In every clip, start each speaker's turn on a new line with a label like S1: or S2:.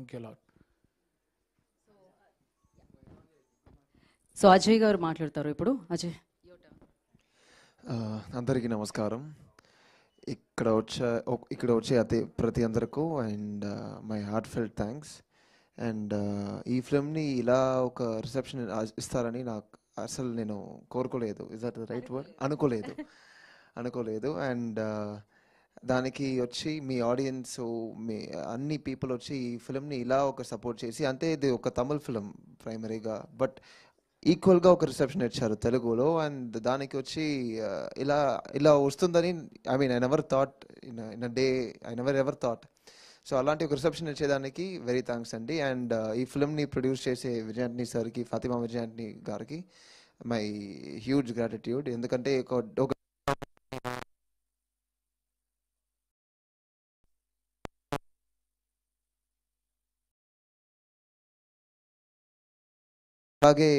S1: Thank you lot.
S2: So Ajay గారు మాట్లాడతారు ఇప్పుడు. అజయ్,
S3: అందరికీ నమస్కారం. ఇక్కడ వచ్చే ప్రతి అందరికీ and my heart felt thanks. And ఈ ఫిల్మ్ని ఇలా ఒక రిసెప్షన్ ఇస్తారని నాకు అసలు నేను కోరుకోలేదు. Is that the right word? అనుకోలేదు. అండ్ దానికి వచ్చి మీ ఆడియన్స్, మీ అన్ని పీపుల్ వచ్చి ఈ ఫిల్మ్ని ఇలా ఒక సపోర్ట్ చేసి, అంటే ఇది ఒక తమిళ్ ఫిల్మ్ ప్రైమరీగా, బట్ ఈక్వల్గా ఒక రిసెప్షన్ ఇచ్చారు తెలుగులో. అండ్ దానికి వచ్చి ఇలా వస్తుందని I never thought in a day, I never ever thought. So అలాంటి ఒక రిసెప్షన్ ఇచ్చేదానికి వెరీ థ్యాంక్స్ అండి. అండ్ ఈ ఫిల్మ్ని ప్రొడ్యూస్ చేసే విజయాంట్ని సార్కి, ఫాతిమా విజయాంట్ని గారికి మై హ్యూజ్ గ్రాటిట్యూడ్. ఎందుకంటే ఒక అలాగే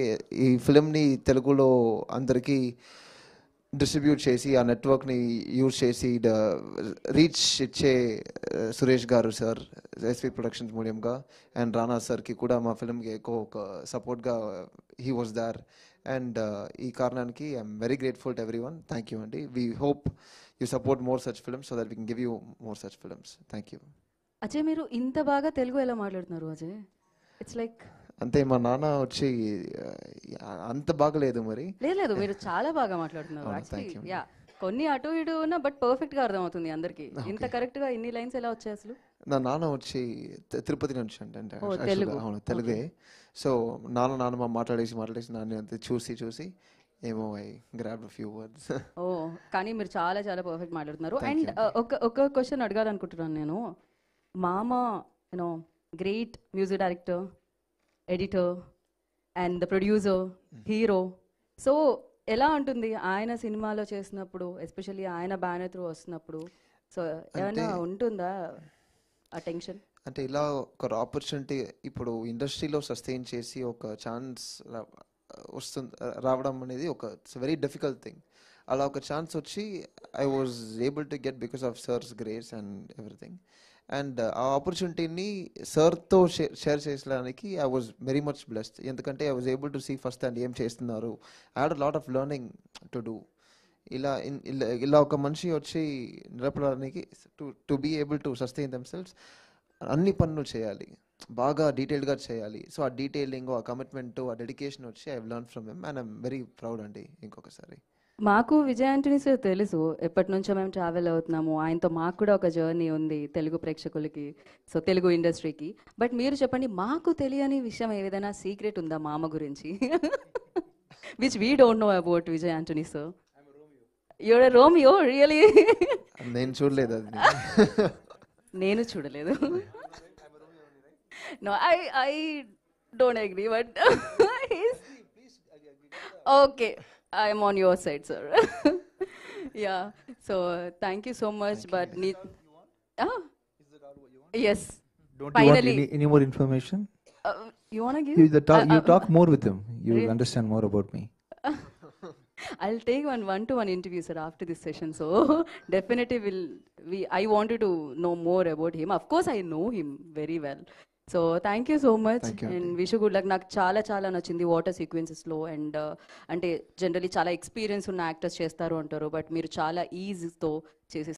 S3: ఈ ఫిల్మ్ని తెలుగులో అందరికీ డిస్ట్రిబ్యూట్ చేసి, ఆ నెట్వర్క్ని యూజ్ చేసి రీచ్ ఇచ్చే సురేష్ గారు సార్, ఎస్వి ప్రొడక్షన్స్ మూల్యంగా, అండ్ రానా సార్కి కూడా మా ఫిల్మ్కి ఎక్కువ ఒక సపోర్ట్గా హీ వాజ్ దార్. అండ్ ఈ కారణానికి I'm very grateful to everyone. Thank you అండి. We hope you support more such films so that we can give you more such films. Thank you.
S2: Ajay మీరు ఇంత బాగా తెలుగు ఎలా మాట్లాడుతున్నారు అజయ్? ఇట్స్ లైక్
S3: అంటే మా నాన్న వచ్చి అంత బాగలేదు మరి.
S2: లేదు, మీరు చాలా బాగా మాట్లాడుతున్నారు యాక్చువల్లీ. యా, కొన్ని అటు ఇటు ఉన్నా బట్ పర్ఫెక్ట్ గా అర్థమవుతుంది అందరికి. ఇంత కరెక్ట్ గా ఇన్ని లైన్స్ ఎలా వచ్చాయి అసలు?
S3: నా నాన్న వచ్చి తిరుపతి నుంచి అంటే
S2: తెలుగు.
S3: అవును, తెలుగే. సో నాన్నమ్మ మాట్లాడేసి నాన్న అంతే చూసి ఏమో ఐ గ్రాబ్ ఫ్యూ వర్డ్స్.
S2: ఓ, కానీ మీరు చాలా చాలా పర్ఫెక్ట్ మాట్లాడుతున్నారు. అండ్ ఒక క్వశ్చన్ అడగాలనుకుంటున్నాను నేను. మామ you know great music director, editor and the producer, hero. So ఎలా ఉంటుంది ఆయన సినిమాలో చేసినప్పుడు, ఎస్పెషల్లీ ఆయన బ్యానర్ త్రూ వస్తున్నప్పుడు? సో ఏమైనా ఉంటుందా ఆ టెన్షన్?
S3: అంటే ఇలా ఒక ఆపర్చునిటీ ఇప్పుడు ఇండస్ట్రీలో సస్టైన్ చేసి ఒక ఛాన్స్ రావడం అనేది ఒక ఇట్స్ వెరీ డిఫికల్ట్ థింగ్. అలా ఒక ఛాన్స్ వచ్చి I was able to get because of sir's grace and everything. And ఆ ఆపర్చునిటీని సార్తో షేర్ చేసడానికి I was very much blessed. ఎందుకంటే I was able to see first and ఏం చేస్తున్నారు. I had a lot of learning to do. ఇలా ఒక మనిషి వచ్చి నిలబడడానికి to be able to sustain themselves అన్ని పనులు చేయాలి, బాగా డీటెయిల్డ్గా చేయాలి. సో ఆ డీటెయిలింగ్, ఆ కమిట్మెంట్, ఆ డెడికేషన్ వచ్చి I learn from him and I'm very proud అండి. ఇంకొకసారి
S2: మాకు విజయ్ ఆంటనీ సార్ తెలుసు, ఎప్పటి నుంచో మేము ట్రావెల్ అవుతున్నాము ఆయనతో. మాకు కూడా ఒక జర్నీ ఉంది తెలుగు ప్రేక్షకులకి, సో తెలుగు ఇండస్ట్రీకి. బట్ మీరు చెప్పండి, మాకు తెలియని విషయం ఏదైనా సీక్రెట్ ఉందా మామ గురించి which we don't know about Vijay Antony sir? Your Romeo really?
S3: నేను చూడలేదు అది.
S2: నేను చూడలేదు. No, I don't agree, but okay, I am on your side, sir. Yeah. So thank you so much. But yes.
S4: Don't
S2: finally.
S4: you want any more information?
S2: You wanna give?
S4: You talk more with him. You will understand more about me.
S2: I'll take one-to-one interview, sir, after this session. So definitely I wanted to know more about him. Of course, I know him very well. So thank you so much and wish good luck. నాకు చాలా చాలా నచ్చింది water సీక్వెన్సెస్లో. And అంటే generally చాలా experience ఉన్న actors చేస్తారు అంటారు, but మీరు చాలా ఈజీతో చేసి